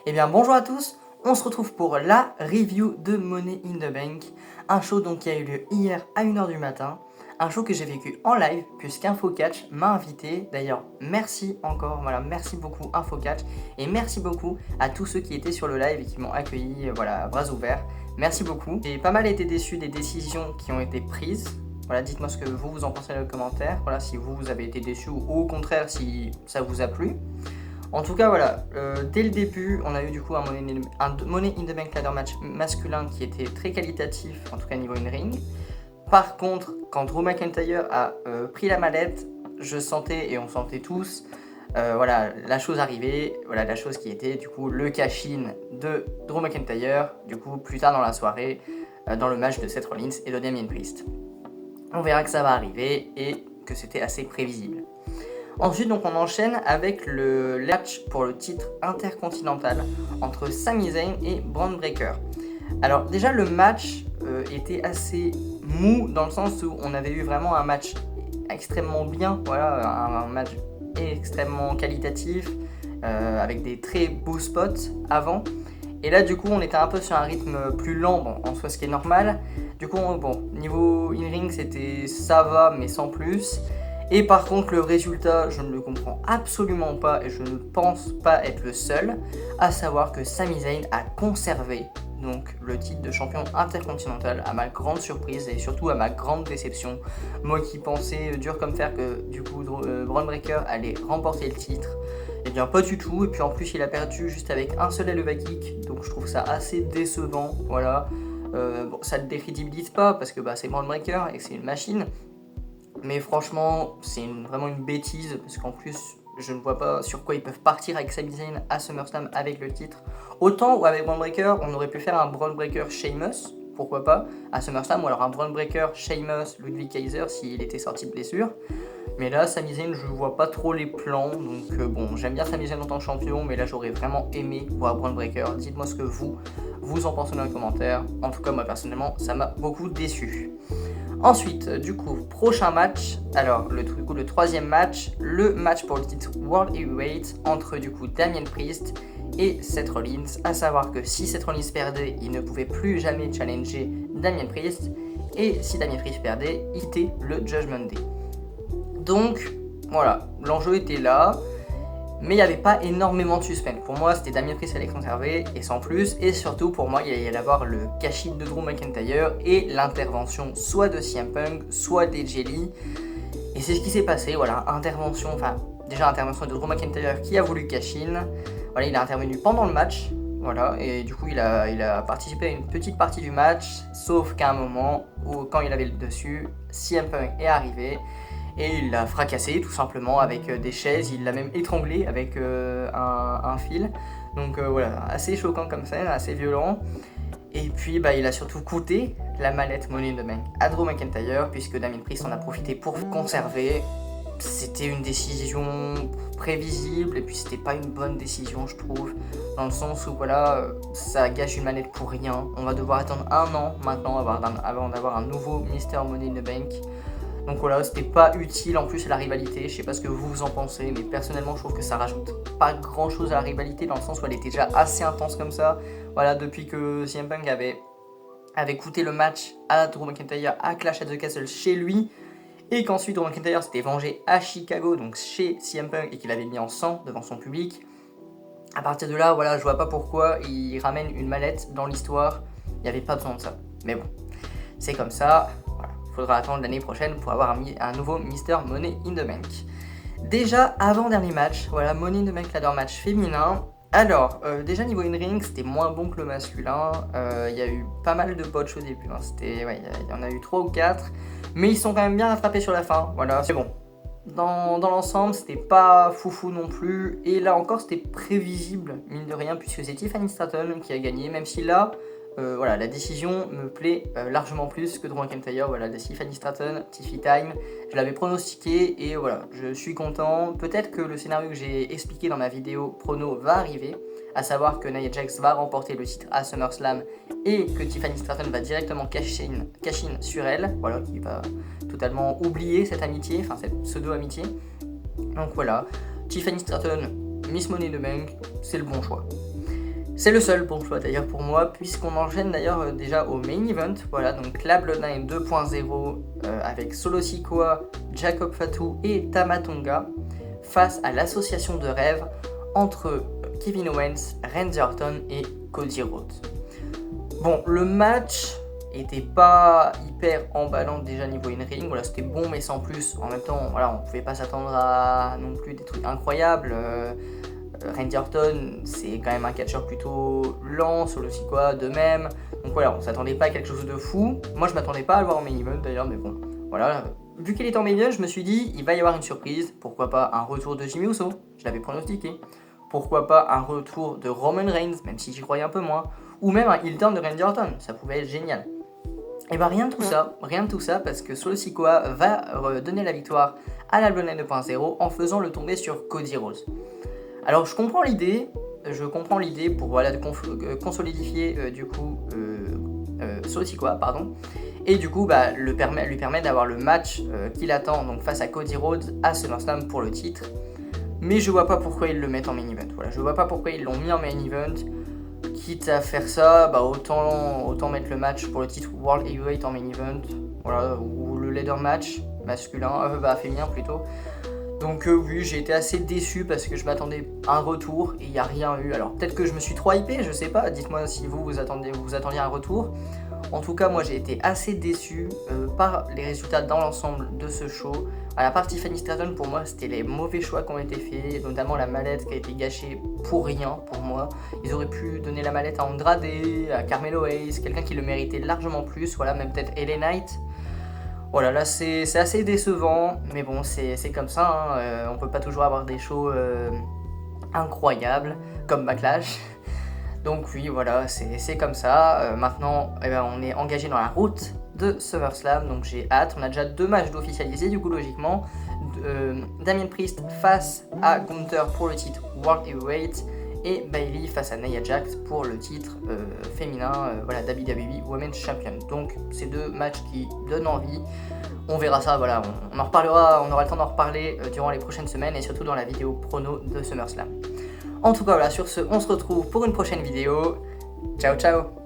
Eh bien bonjour à tous, on se retrouve pour la review de Money in the Bank, un show donc qui a eu lieu hier à 1h du matin, un show que j'ai vécu en live puisqu'InfoCatch m'a invité. D'ailleurs merci encore, voilà, merci beaucoup InfoCatch et merci beaucoup à tous ceux qui étaient sur le live et qui m'ont accueilli, voilà, bras ouverts. Merci beaucoup. J'ai pas mal été déçu des décisions qui ont été prises. Voilà, dites-moi ce que vous en pensez dans les commentaires, voilà, si vous avez été déçu ou au contraire si ça vous a plu. En tout cas, voilà, dès le début, on a eu du coup un Money in the Bank ladder match masculin qui était très qualitatif, en tout cas niveau in-ring. Par contre, quand Drew McIntyre a pris la mallette, je sentais, et on sentait tous, voilà, la chose arriver, voilà, la chose qui était du coup le cash-in de Drew McIntyre, du coup plus tard dans la soirée, dans le match de Seth Rollins et de Damien Priest. On verra que ça va arriver et que c'était assez prévisible. Ensuite, donc, on enchaîne avec le match pour le titre intercontinental entre Sami Zayn et Bron Breakker. Alors déjà, le match était assez mou dans le sens où on avait eu vraiment un match extrêmement bien, voilà, un match extrêmement qualitatif avec des très beaux spots avant. Et là, du coup, on était un peu sur un rythme plus lent, bon, en soi, ce qui est normal. Du coup, bon, niveau in-ring, c'était ça va, mais sans plus. Et par contre, le résultat, je ne le comprends absolument pas et je ne pense pas être le seul, à savoir que Sami Zayn a conservé donc le titre de champion intercontinental, à ma grande surprise et surtout à ma grande déception. Moi qui pensais dur comme fer que du coup Bron Breakker allait remporter le titre, et bien pas du tout. Et puis en plus il a perdu juste avec un seul elbow kick, donc je trouve ça assez décevant. Voilà, bon, ça ne le décrédibilise pas parce que c'est Bron Breakker et que c'est une machine. Mais franchement, c'est vraiment une bêtise, parce qu'en plus, je ne vois pas sur quoi ils peuvent partir avec Sami Zayn à SummerSlam avec le titre. Autant ou avec Bron Breakker, on aurait pu faire un Bron Breakker Sheamus, pourquoi pas, à SummerSlam, ou alors un Bron Breakker Sheamus Ludwig Kaiser s'il était sorti de blessure. Mais là, Sami Zayn, je vois pas trop les plans, donc bon, j'aime bien Sami Zayn en tant que champion, mais là j'aurais vraiment aimé voir Bron Breakker. Dites-moi ce que vous en pensez dans les commentaires. En tout cas, moi personnellement, ça m'a beaucoup déçu. Ensuite, du coup, prochain match, alors le troisième match, le match pour le titre World Heavyweight entre du coup Damien Priest et Seth Rollins, à savoir que si Seth Rollins perdait, il ne pouvait plus jamais challenger Damien Priest, et si Damien Priest perdait, il était le Judgment Day. Donc, voilà, l'enjeu était là, mais il n'y avait pas énormément de suspense. Pour moi, c'était Damien Priest qui allait conserver, et sans plus. Et surtout, pour moi, il allait y avoir le cash-in de Drew McIntyre et l'intervention soit de CM Punk, soit d'AJ Lee. Et c'est ce qui s'est passé, voilà, intervention de Drew McIntyre qui a voulu cash-in. Voilà, il a intervenu pendant le match, voilà, et du coup, il a participé à une petite partie du match, sauf qu'à un moment, où, quand il avait le dessus, CM Punk est arrivé. Et il l'a fracassé tout simplement avec des chaises, il l'a même étranglé avec un fil. Donc voilà, assez choquant comme scène, assez violent. Et puis il a surtout coûté la mallette Money in the Bank à Drew McIntyre, puisque Damien Priest en a profité pour conserver. C'était une décision prévisible et puis c'était pas une bonne décision, je trouve, dans le sens où voilà, ça gâche une mallette pour rien. On va devoir attendre 1 an maintenant avant d'avoir un nouveau Mr. Money in the Bank. Donc voilà, c'était pas utile en plus à la rivalité. Je sais pas ce que vous en pensez, mais personnellement je trouve que ça rajoute pas grand chose à la rivalité, dans le sens où elle était déjà assez intense comme ça. Voilà, depuis que CM Punk avait coûté le match à Drew McIntyre à Clash at the Castle chez lui, et qu'ensuite Drew McIntyre s'était vengé à Chicago, donc chez CM Punk, et qu'il avait mis en sang devant son public. À partir de là, voilà, je vois pas pourquoi il ramène une mallette dans l'histoire. Il n'y avait pas besoin de ça. Mais bon, c'est comme ça. Faudra attendre l'année prochaine pour avoir un nouveau Mr. Money in the Bank. Déjà, avant-dernier match, voilà, Money in the Bank ladder match féminin. Alors, déjà niveau in-ring, c'était moins bon que le masculin. Il y a eu pas mal de botches au début, hein. Il y en a eu 3 ou 4. Mais ils sont quand même bien rattrapés sur la fin. Voilà, c'est bon. Dans l'ensemble, c'était pas foufou non plus. Et là encore, c'était prévisible, mine de rien, puisque c'est Tiffany Stratton qui a gagné. Même si là, voilà, la décision me plaît largement plus que Drew McIntyre. Voilà, de Tiffany Stratton, Tiffy Time, je l'avais pronostiqué et voilà, je suis content. Peut-être que le scénario que j'ai expliqué dans ma vidéo prono va arriver, à savoir que Nia Jax va remporter le titre à SummerSlam et que Tiffany Stratton va directement cash-in sur elle, voilà, qui va totalement oublier cette amitié, enfin cette pseudo-amitié. Donc voilà, Tiffany Stratton, Miss Money in the Bank, c'est le bon choix. C'est le seul bon choix d'ailleurs pour moi, puisqu'on enchaîne d'ailleurs déjà au main event. Voilà, donc la Bloodline 2.0 avec Solo Sikoa, Jacob Fatu et Tama Tonga face à l'association de rêve entre Kevin Owens, Randy Orton et Cody Rhodes. Bon, le match était pas hyper emballant déjà niveau in-ring, voilà, c'était bon mais sans plus. En même temps, voilà, on pouvait pas s'attendre à non plus des trucs incroyables. Randy Orton, c'est quand même un catcheur plutôt lent, Solo Sikoa de même. Donc voilà, on s'attendait pas à quelque chose de fou. Moi, je m'attendais pas à le voir en main event d'ailleurs, mais bon, voilà. Vu qu'il est en main event, je me suis dit, il va y avoir une surprise. Pourquoi pas un retour de Jimmy Uso, je l'avais pronostiqué. Pourquoi pas un retour de Roman Reigns, même si j'y croyais un peu moins. Ou même un heel turn de Randy Orton, ça pouvait être génial. Et bah rien de tout ça, parce que Solo Sikoa va donner la victoire à la Bloodline 2.0 en faisant le tomber sur Cody Rhodes. Alors je comprends l'idée pour voilà, de consolidifier du coup Solo Sikoa, pardon, et du coup bah, lui permet d'avoir le match qu'il attend donc face à Cody Rhodes à SummerSlam pour le titre. Mais je vois pas pourquoi ils le mettent en main event. Voilà, je vois pas pourquoi ils l'ont mis en main event. Quitte à faire ça, bah autant mettre le match pour le titre World Heavyweight en main event, voilà, ou le ladder match féminin plutôt. Donc oui, j'ai été assez déçu parce que je m'attendais à un retour et il n'y a rien eu. Alors peut-être que je me suis trop hypé, je sais pas, dites-moi si vous attendiez un retour. En tout cas, moi j'ai été assez déçu par les résultats dans l'ensemble de ce show. À la partie Tiffany Stratton, pour moi, c'était les mauvais choix qui ont été faits, notamment la mallette qui a été gâchée pour rien pour moi. Ils auraient pu donner la mallette à Andrade, à Carmelo Hayes, quelqu'un qui le méritait largement plus, voilà, même peut-être LA Knight. Voilà, là c'est assez décevant, mais bon, c'est comme ça, hein. On peut pas toujours avoir des shows incroyables comme Backlash. Donc oui, voilà, c'est comme ça. Maintenant, on est engagé dans la route de SummerSlam, donc j'ai hâte. On a déjà 2 matchs d'officialisés, du coup, logiquement. Damien Priest face à Gunther pour le titre World Heavyweight et Bayley face à Nia Jax pour le titre féminin, voilà, WWE Women's Champion. Donc, c'est 2 matchs qui donnent envie. On verra ça, voilà, on en reparlera, on aura le temps d'en reparler durant les prochaines semaines et surtout dans la vidéo prono de SummerSlam. En tout cas, voilà, sur ce, on se retrouve pour une prochaine vidéo. Ciao, ciao!